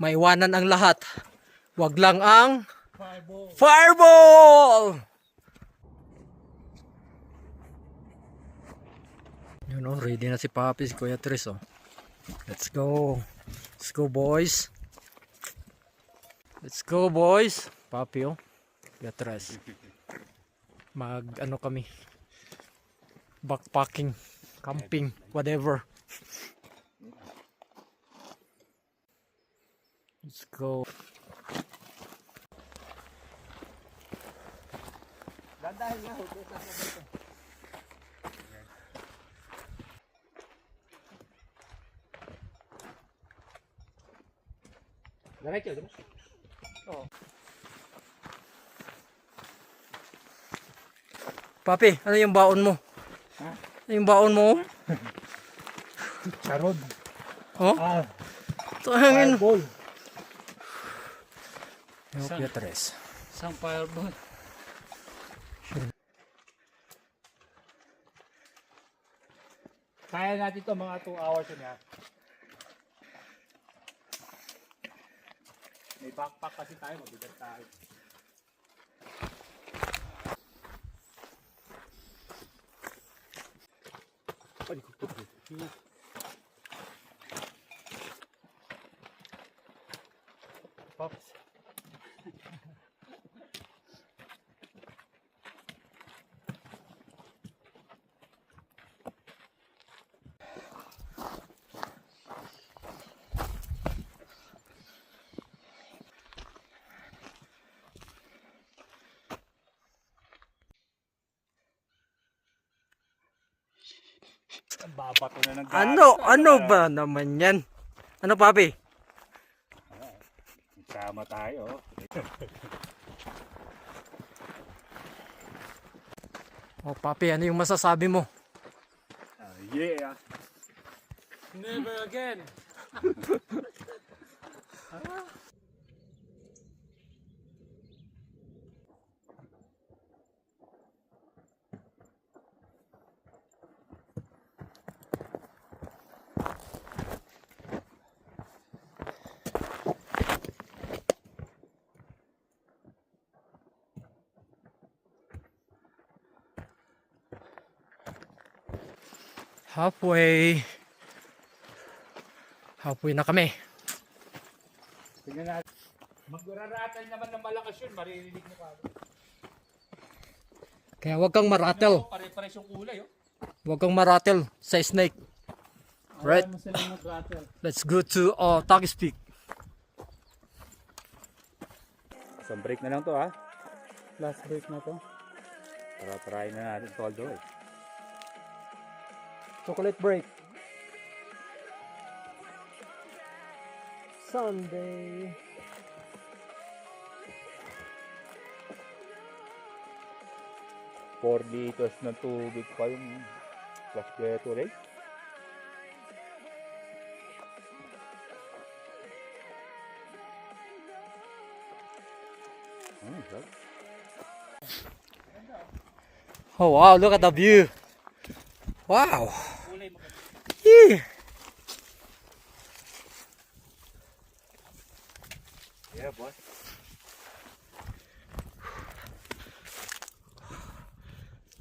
Maiwanan ang lahat. Wag lang ang fireball! Yun oh, ready na si Papi, si Kuya Tris oh. Let's go. Let's go boys. Let's go boys. Papi oh. Kuya Tris. Mag ano kami. Backpacking. Camping. Whatever. Let's go. Dahil nga, huwag sa dito. Diretso, diretso. Oo. Papi, ano yung baon mo? Ha? Ano yung baon mo? Charod. Oh? Ah, Ito hangin. fireball. Yung Kuya Tris. Isang fireball. Kaya natin ito mga 2 hours na. May backpack kasi tayo, mabigat tayo. Pops. Ang babato na ng Ano ba naman yan? Ano Papi? Sama tayo. Oh Papi, ano yung masasabi mo? Yeah. Never again. Halfway na kami. Tingnan natin. Magraratan naman ng malakas yun, maririnig mo kagad. Kaya wag kang maratel. Pare-pares yung kulay, oh. Wag kang maratel sa snake. Right? Ayaw mo silang mag-rattle. Let's go to Takis Peak. Isang break na lang to, ha? Last break na to. Para try na natin todo, eh. Chocolate break. Sunday. Four liters ng tubig pa yung flash Gatorade. Oh wow, look at the view. Wow. Yeah. Yeah, boss.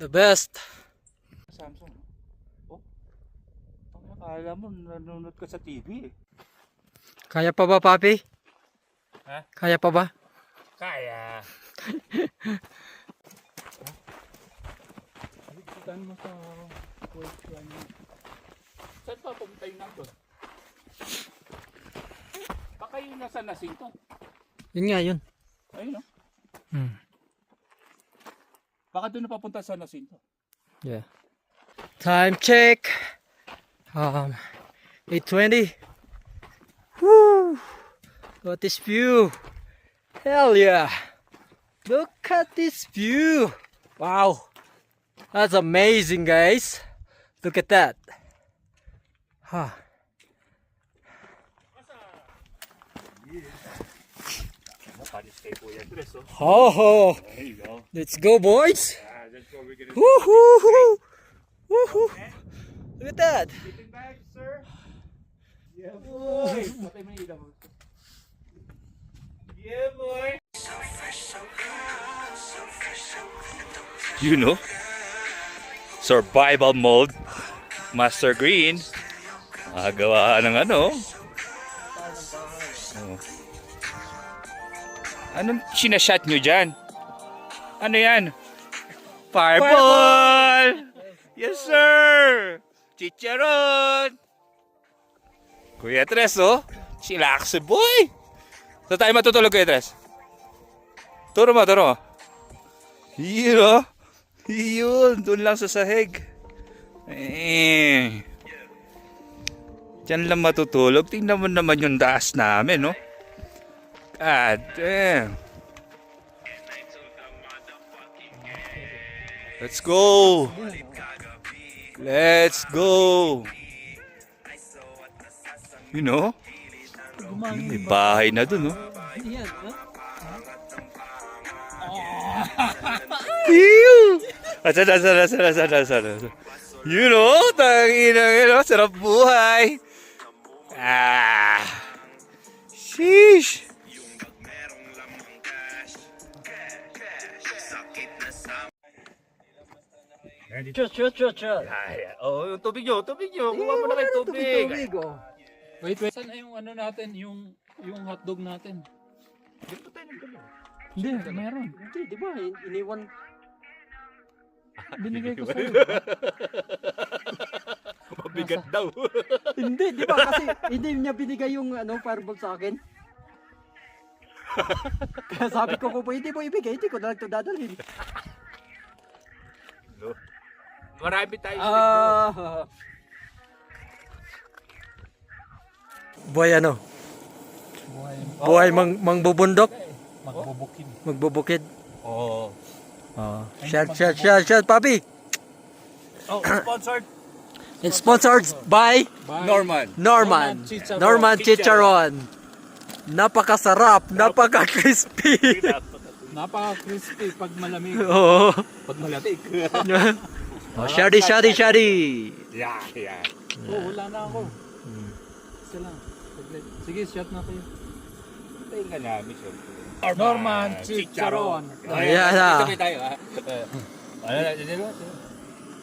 The best. Samsung. Oh. Ang akala mo nanonood ka sa TV, eh. Kaya pa ba, Papi? Ha? Kaya pa ba? Kaya. Halikitan mo sa court line. Saan pa pumunta yung nandun? Baka yung nasa Nasinto. Yun nga yun. Ayun, no? Hmm. Baka doon na papunta sa Nasinto. Yeah. Time check. 8:20. Woo! Look at this view. Hell yeah. Look at this view. Wow. That's amazing, guys. Look at that. Huh. Ho ho. There you go. Let's go, boys. That's what we're gonna do. Woohoo! Woohoo! Look at that. Sleeping bag, sir? Yeah, boy. Patay mo yung ilaw. Yeah, boy. You know? Survival mode. Master Green. Makagawa ng ano. Oh. Anong sinashot nyo dyan? Ano yan? Fireball! Yes, sir! Chicharon! Kuya Tres, oh. Chillax, boy! Saan tayo matutulog, Kuya Tres? Turo mo, turo mo. Yun, oh. Yun, doon lang sa sahig. Diyan lang matutulog. Tingnan mo naman yung daas namin, no? God damn. Let's go. Let's go. You know? May bahay na dun, no? Sana. You know, tangina, sarap buhay. Sheesh. Chut. Oh, yung tubig nyo. Kuha mo na kayo tubig. Oh. Wait. Saan na yung ano natin, yung hotdog natin? Dito tayo nagdala. Hindi, meron. Hindi, di ba? Iniwan. Binigay ko sa'yo. Mabigat daw. Hindi, di ba? Kasi hindi niya binigay yung fireball sa akin. Kaya sabi ko kung pwede mo ibigay, hindi ko na lang ito dadalhin. Marami tayo. Buhay ano? Buhay mangbubundok? Magbubukid. Magbubukid? Oo. Shot, papi! Oh, sponsored. It's sponsored by Norman Norman Chicharon. Napakasarap, napaka-crispy. Napaka-crispy pag malamig. Oo. Pag malamig. Shari. Yeah. Wala na ako. Isa lang. Saglit. Sige, shot na kayo. Tayo ka namin siya. Norman Chicharon. Ayan na. Sabay tayo, ha?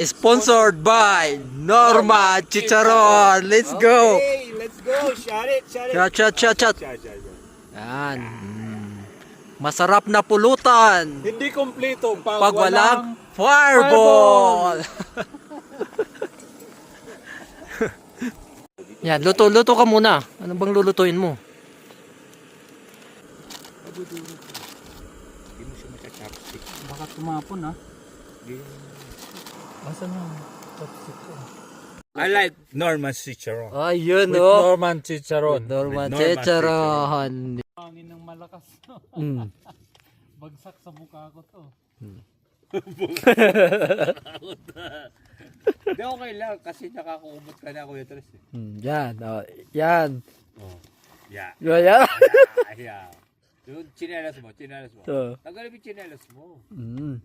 Sponsored by Norman Chicharon. Let's go. Okay, let's go. Shot it. Shot. Yan. Masarap na pulutan. Hindi kompleto Pag walang fireball. Yan, luto ka muna. Ano bang lulutuin mo? Hindi mo siya matachapstick. Baka tumapon ha. Asan yung chopstick ko? I like Norman Chicharon. Ayun With oh. Norman Chicharon. Norman Norman Chicharon. Hangin ng malakas. Bagsak sa mukha ko to. Hindi, okay lang kasi nakakumot ka na, Kuya Tres. Yan. Yan. Oh. Yeah. Yan. Yeah. Yung chinelas mo. So, Tanggalin mo yung chinelas mo. mm.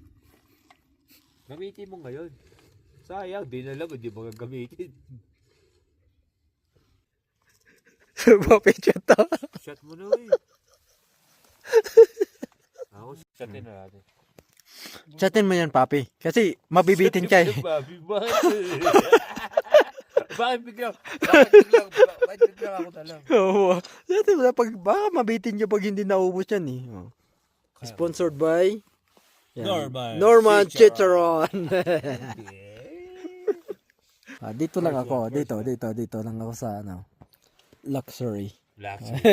Gamitin mo ngayon. Sayang, di na lang, hindi mo gagamitin. Mapicture to. Shot mo na eh. Ako, shotin na natin. Chatin mo yan, papi. Kasi mabibitin ka eh. Bakit biglang ako talang? Oo. Chatin mo na pag baka mabitin nyo pag hindi naubos yan eh. Oh. Sponsored by yan. Norman Chicharon. Dito lang ako. Dito lang ako sa luxury.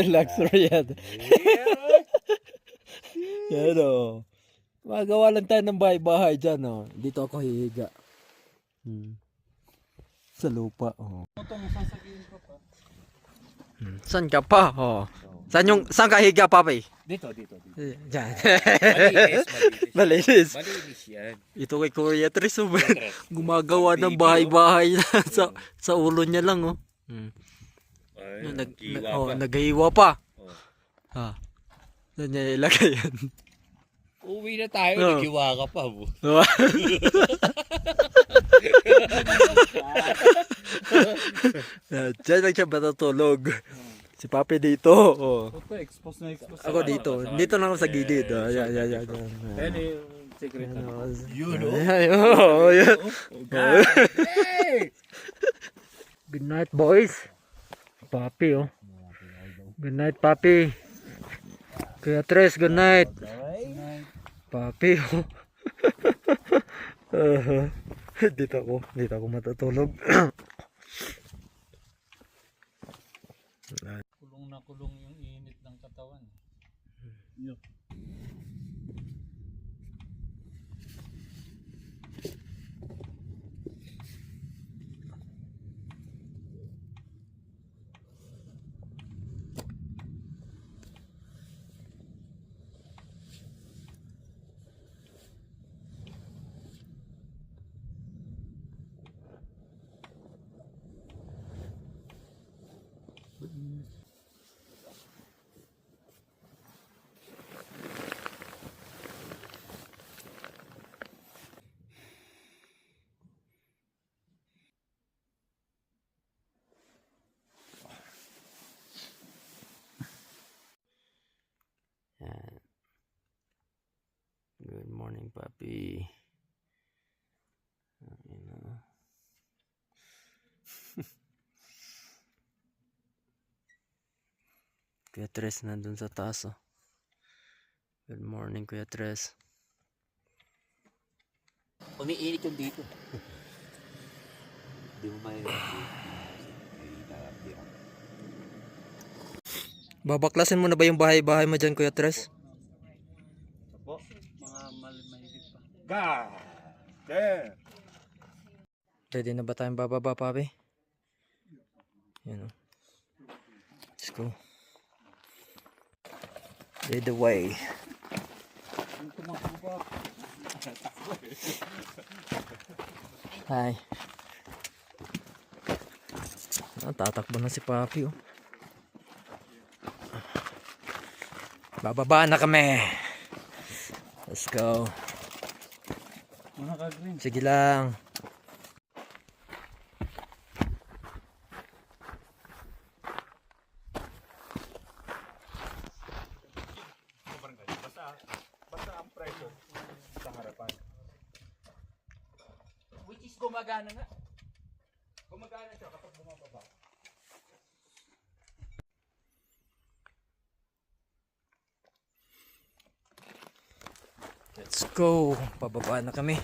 Luxury yan. Yan o. Magawa lang tayo ng bahay-bahay dyan o. Dito ako hihiga. Sa lupa o. Itong sasabihin ko pa. Saan ka pa o? Saan ka higa, papi? Dito. Diyan. Malinis. Malinis. Malinis yan. Ito kay Kuya Tris, gumagawa ng bahay-bahay sa ulo niya lang oh. Naghiwa pa. Ha. Saan niya ilagay yan? Uwi na tayo, naghiwa ka pa. Diyan lang siya matutulog. Si Papi dito. Oh. Ito, expose na expose. Ako dito. Dito lang ako sa gilid. Oh, yan. Ayan yung secret. You know? Oh, yeah. Good night, boys. Papi, oh. Good night, Papi. Kuya Tres, good night. Papi, oh. Dito ako matutulog. Kulong na kulong yung init ng katawan. Yun. Good morning, Papi. Kuya Tres nandun sa taas, oh. Good morning, Kuya Tres. Umiinit yung dito. Di mo may... Babaklasin mo na ba yung bahay-bahay mo dyan, Kuya Tres? Opo, mga mahigit pa. God damn! Ready na ba tayong bababa, Papi? Yan, oh. Let's go. Lead the way. Hi. Tatakbo na si Papi, oh. Bababa na kami. Let's go. Mga ka-green. Sige lang. Basta ang pressure sa harapan. Which is gumagana nga. Gumagana siya kapag bumababa. Let's go. Pababa na kami.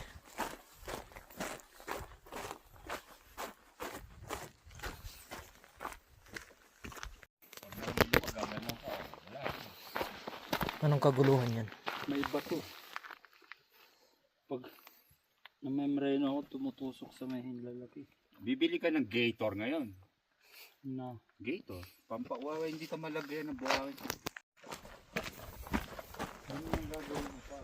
Anong kaguluhan yan? May bato. Pag na-memory na ako, tumutusok sa may hinlalaki. Bibili ka ng Gator ngayon. Na. Gator? Pampawawa, hindi ka malagyan ng buhangin. Ano yung gagawin mo pa?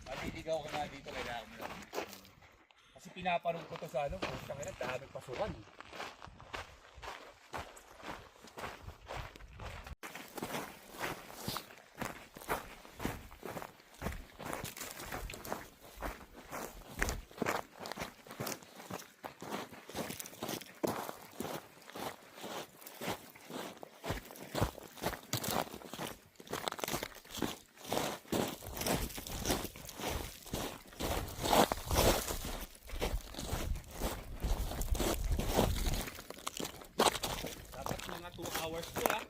Maliligaw ka nga dito, kailangan mo lang. Kasi pinaparong ko to sa ano, kung siya kaya dami pasukan. Mga 2 hours to ah.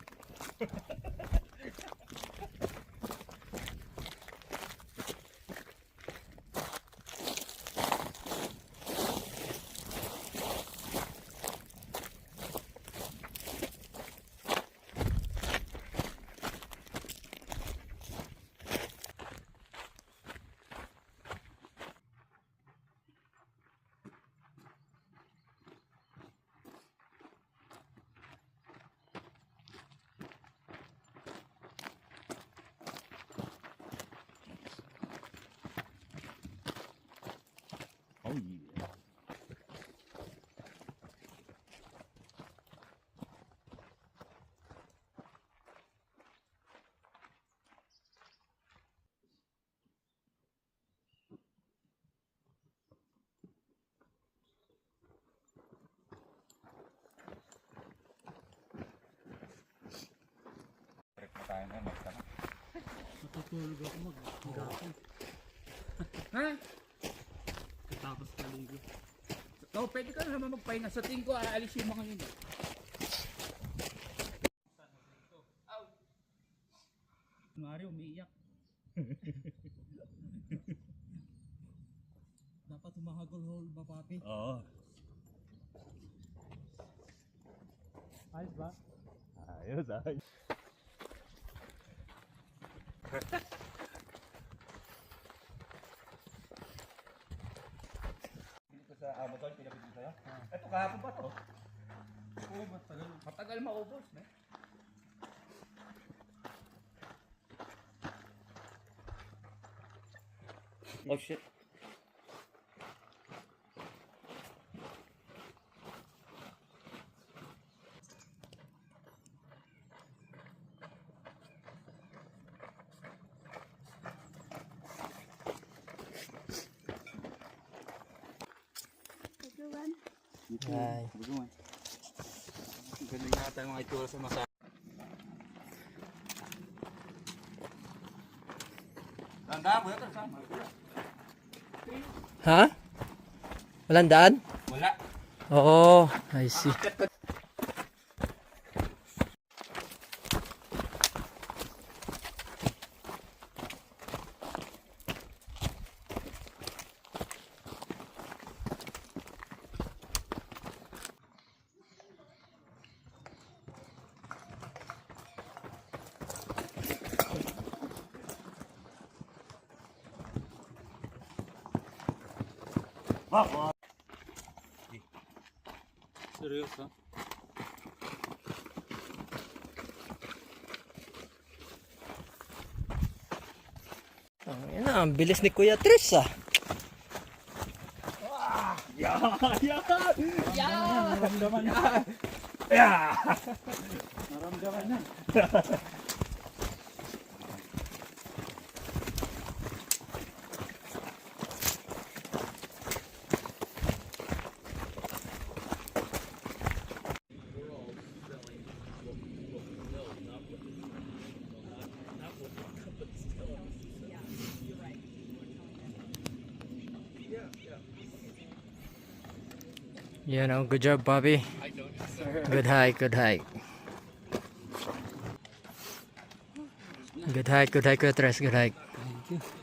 Matutulog ako mag-hirapan. Ha? Tapos kaligo. Oh, pwede ka naman magpahinga. Sa tingin ko, aalis yung mga yun. Mario, umiiyak. Dapat humahagol-hol ba, papi? Oo. Ayos ba? Ayos, ayos. Dito sa motor, pinapit sa'yo? Ito, kahapon ba to? Oo, matagal. Matagal maubos, ne? Oh shit. Ay. Ganun yata yung mga itsura sa masa. Tanda mo ito, sama. Ha? Walang daan? Wala. Oo, I see. Seryoso? Yan na, ang bilis ni Kuya Tris ah. Naramdaman na. Naramdaman na. You know, good job, Bobby. Good hike, good hike. Good hike, Kuya Tres, good hike. Thank you.